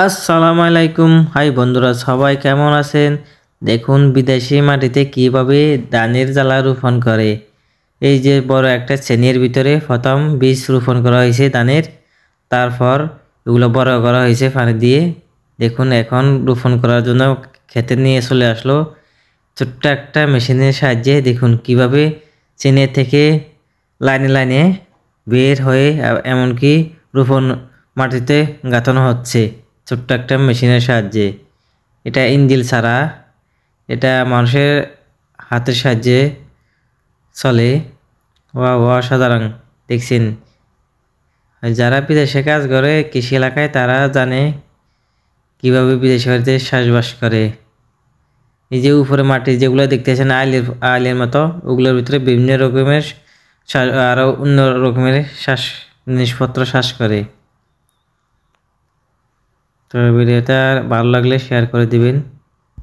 আসসালামু আলাইকুম। হাই বন্ধুরা, সবাই কেমন আছেন? দেখুন বিদেশি মাটিতে কিভাবে ধানের জ্বালা রোপণ করে। এই যে বড় একটা শ্রেণীর ভিতরে প্রথম বীজ রোপণ করা হয়েছে ধানের, তারপর এগুলো বড় করা হয়েছে পানি দিয়ে। দেখুন এখন রোপণ করার জন্য খেতে নিয়ে চলে আসলো ছোট্ট একটা মেশিনের সাহায্যে। দেখুন কিভাবে শ্রেণী থেকে লাইনে লাইনে বের হয়ে এমনকি রোপণ মাটিতে গাঁথানো হচ্ছে ছোট্ট একটা মেশিনের সাহায্যে। এটা ইঞ্জিল ছাড়া, এটা মানুষের হাতের সাহায্যে চলে। অসাধারণ দেখছেন। যারা বিদেশে কাজ করে কৃষি এলাকায় তারা জানে কিভাবে বিদেশি বাড়িতে চাষবাস করে। এই যে উপরে মাটি যেগুলো দেখতেছেন আইলের মতো, ওগুলোর ভিতরে বিভিন্ন রকমের আরও অন্য রকমের শ্বাস জিনিসপত্র চাষ করে। তো ভিডিওটা ভালো লাগলে শেয়ার করে দিবেন।